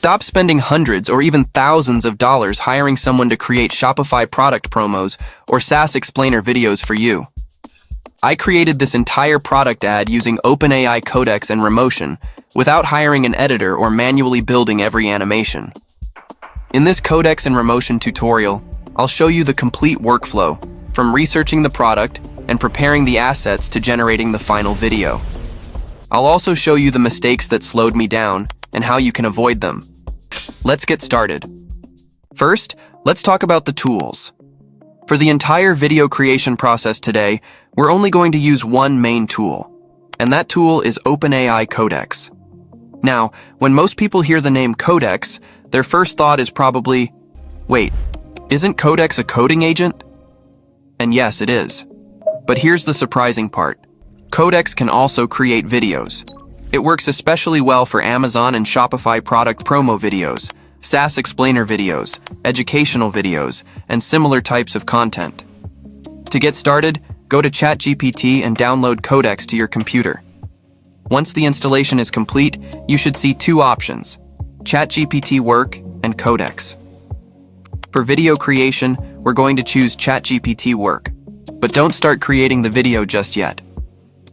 Stop spending hundreds or even thousands of dollars hiring someone to create Shopify product promos or SaaS explainer videos for you. I created this entire product ad using OpenAI Codex and Remotion without hiring an editor or manually building every animation. In this Codex and Remotion tutorial, I'll show you the complete workflow, from researching the product and preparing the assets to generating the final video. I'll also show you the mistakes that slowed me down and how you can avoid them. Let's get started. First, let's talk about the tools. For the entire video creation process today, we're only going to use one main tool, and that tool is OpenAI Codex. Now, when most people hear the name Codex, their first thought is probably, wait, isn't Codex a coding agent? And yes, it is. But here's the surprising part. Codex can also create videos. It works especially well for Amazon and Shopify product promo videos, SaaS explainer videos, educational videos, and similar types of content. To get started, go to ChatGPT and download Codex to your computer. Once the installation is complete, you should see two options: ChatGPT Work and Codex. For video creation, we're going to choose ChatGPT Work, but don't start creating the video just yet.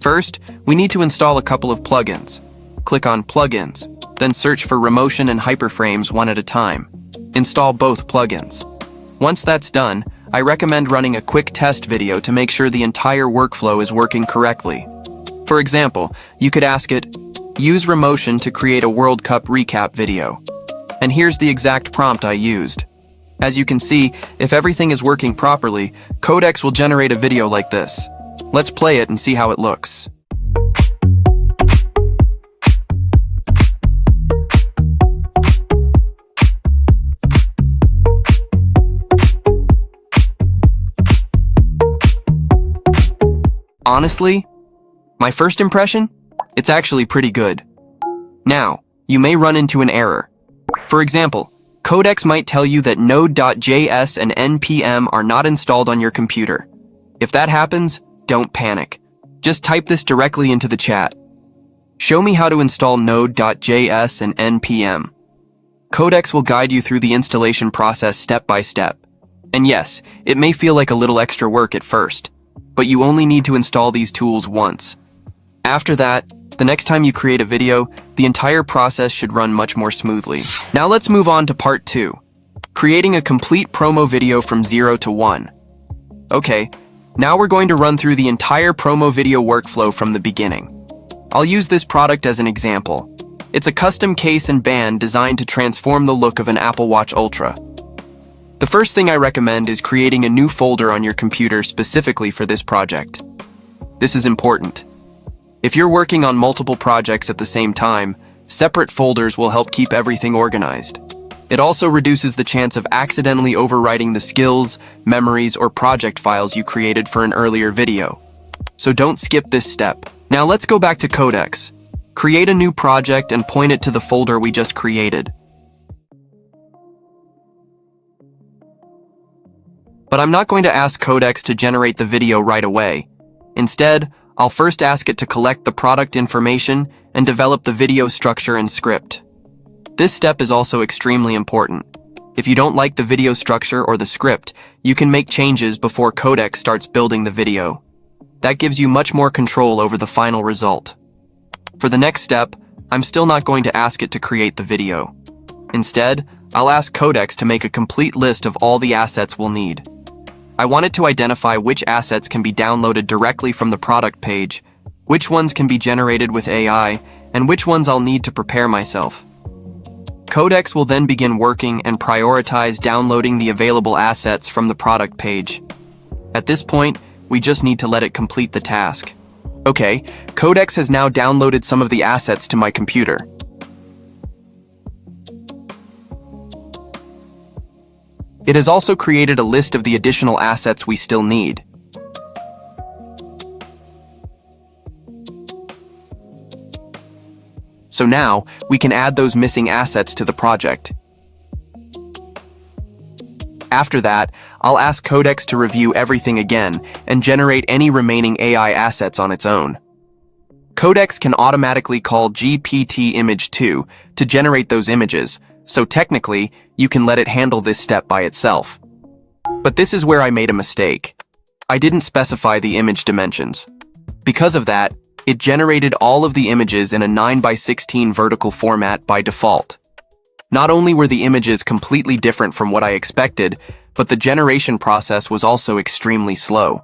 First, we need to install a couple of plugins. Click on Plugins, then search for Remotion and HyperFrames one at a time. Install both plugins. Once that's done, I recommend running a quick test video to make sure the entire workflow is working correctly. For example, you could ask it, use Remotion to create a World Cup recap video. And here's the exact prompt I used. As you can see, if everything is working properly, Codex will generate a video like this. Let's play it and see how it looks. Honestly, my first impression? It's actually pretty good. Now, you may run into an error. For example, Codex might tell you that Node.js and NPM are not installed on your computer. If that happens, don't panic. Just type this directly into the chat. Show me how to install Node.js and NPM. Codex will guide you through the installation process step by step. And yes, it may feel like a little extra work at first, but you only need to install these tools once. After that, the next time you create a video, the entire process should run much more smoothly. Now let's move on to part 2, creating a complete promo video from 0 to 1. Okay, now we're going to run through the entire promo video workflow from the beginning. I'll use this product as an example. It's a custom case and band designed to transform the look of an Apple Watch Ultra. The first thing I recommend is creating a new folder on your computer specifically for this project. This is important. If you're working on multiple projects at the same time, separate folders will help keep everything organized. It also reduces the chance of accidentally overwriting the skills, memories, or project files you created for an earlier video. So don't skip this step. Now let's go back to Codex. Create a new project and point it to the folder we just created. But I'm not going to ask Codex to generate the video right away. Instead, I'll first ask it to collect the product information and develop the video structure and script. This step is also extremely important. If you don't like the video structure or the script, you can make changes before Codex starts building the video. That gives you much more control over the final result. For the next step, I'm still not going to ask it to create the video. Instead, I'll ask Codex to make a complete list of all the assets we'll need. I want it to identify which assets can be downloaded directly from the product page, which ones can be generated with AI, and which ones I'll need to prepare myself. Codex will then begin working and prioritize downloading the available assets from the product page. At this point, we just need to let it complete the task. Okay, Codex has now downloaded some of the assets to my computer. It has also created a list of the additional assets we still need. So now, we can add those missing assets to the project. After that, I'll ask Codex to review everything again and generate any remaining AI assets on its own. Codex can automatically call GPT Image 2 to generate those images, so technically, you can let it handle this step by itself. But this is where I made a mistake. I didn't specify the image dimensions. Because of that, it generated all of the images in a 9:16 vertical format by default. Not only were the images completely different from what I expected, but the generation process was also extremely slow.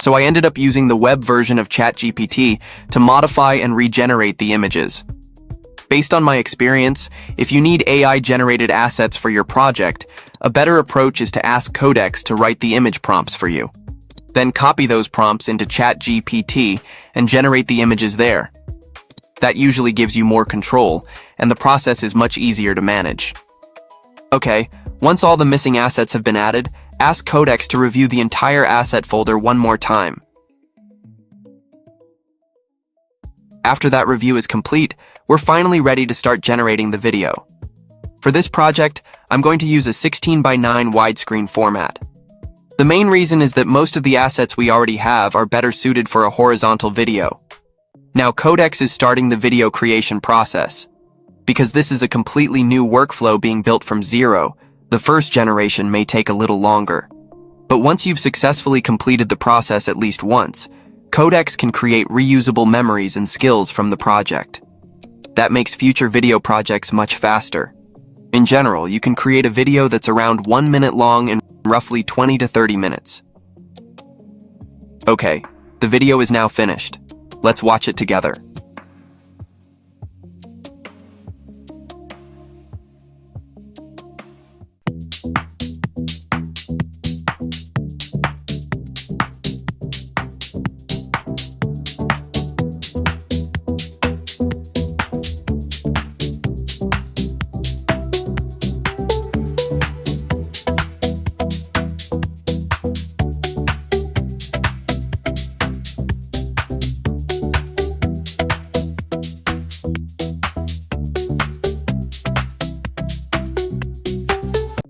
So I ended up using the web version of ChatGPT to modify and regenerate the images. Based on my experience, if you need AI-generated assets for your project, a better approach is to ask Codex to write the image prompts for you. Then copy those prompts into ChatGPT and generate the images there. That usually gives you more control, and the process is much easier to manage. Okay, once all the missing assets have been added, ask Codex to review the entire asset folder one more time. After that review is complete, we're finally ready to start generating the video. For this project, I'm going to use a 16:9 widescreen format. The main reason is that most of the assets we already have are better suited for a horizontal video. Now Codex is starting the video creation process. Because this is a completely new workflow being built from zero, the first generation may take a little longer. But once you've successfully completed the process at least once, Codex can create reusable memories and skills from the project. That makes future video projects much faster. In general, you can create a video that's around 1 minute long in roughly 20 to 30 minutes. Okay, the video is now finished. Let's watch it together.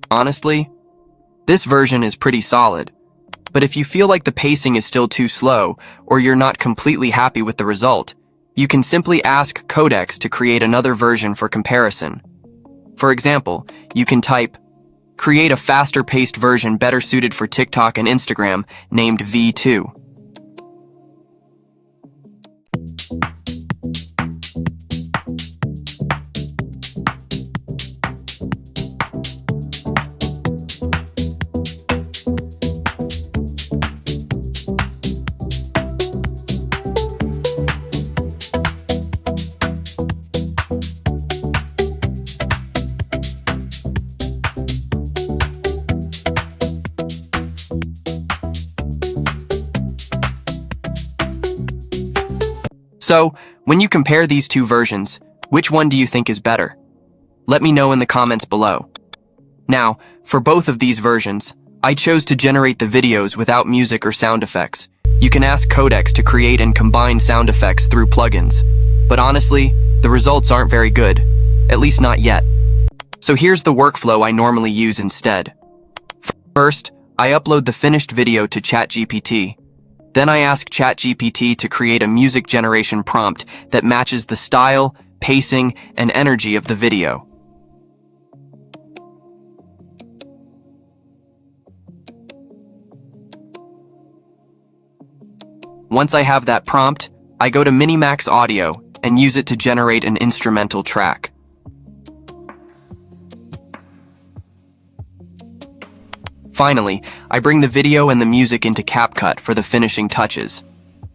Honestly, this version is pretty solid, but if you feel like the pacing is still too slow or you're not completely happy with the result, you can simply ask Codex to create another version for comparison. For example, you can type, "Create a faster-paced version better suited for TikTok and Instagram named V2. So, when you compare these two versions, which one do you think is better? Let me know in the comments below. Now, for both of these versions, I chose to generate the videos without music or sound effects. You can ask Codex to create and combine sound effects through plugins. But honestly, the results aren't very good, at least not yet. So here's the workflow I normally use instead. First, I upload the finished video to ChatGPT. Then I ask ChatGPT to create a music generation prompt that matches the style, pacing, and energy of the video. Once I have that prompt, I go to Minimax Audio and use it to generate an instrumental track. Finally, I bring the video and the music into CapCut for the finishing touches.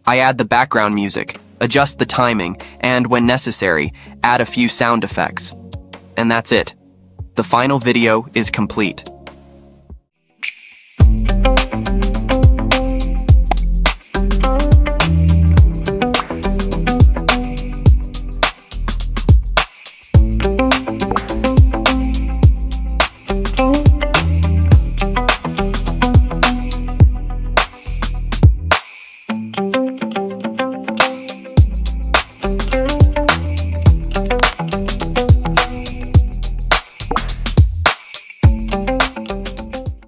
I add the background music, adjust the timing, and, when necessary, add a few sound effects. And that's it. The final video is complete.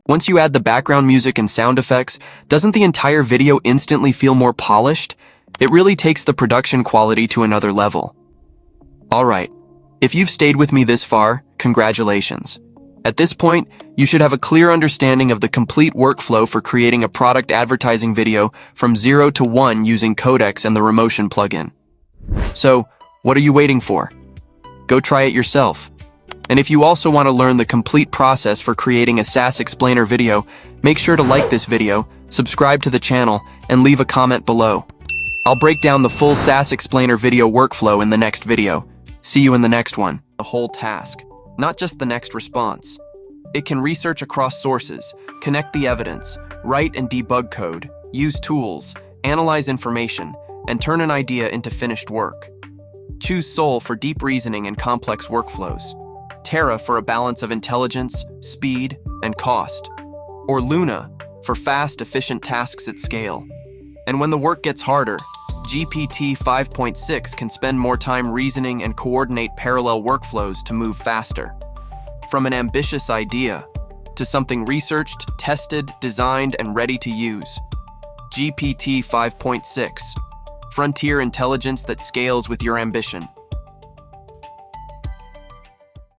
Once you add the background music and sound effects, doesn't the entire video instantly feel more polished? It really takes the production quality to another level. Alright, If you've stayed with me this far, congratulations. At this point, you should have a clear understanding of the complete workflow for creating a product advertising video from 0 to 1 using Codex and the Remotion plugin. So, what are you waiting for? Go try it yourself. And if you also want to learn the complete process for creating a SaaS explainer video, make sure to like this video, subscribe to the channel, and leave a comment below. I'll break down the full SaaS explainer video workflow in the next video. See you in the next one. The whole task, not just the next response. It can research across sources, connect the evidence, write and debug code, use tools, analyze information, and turn an idea into finished work. Choose Sol for deep reasoning and complex workflows, Terra for a balance of intelligence, speed, and cost, or Luna for fast, efficient tasks at scale. And when the work gets harder, GPT 5.6 can spend more time reasoning and coordinate parallel workflows to move faster. From an ambitious idea to something researched, tested, designed, and ready to use. GPT 5.6, frontier intelligence that scales with your ambition.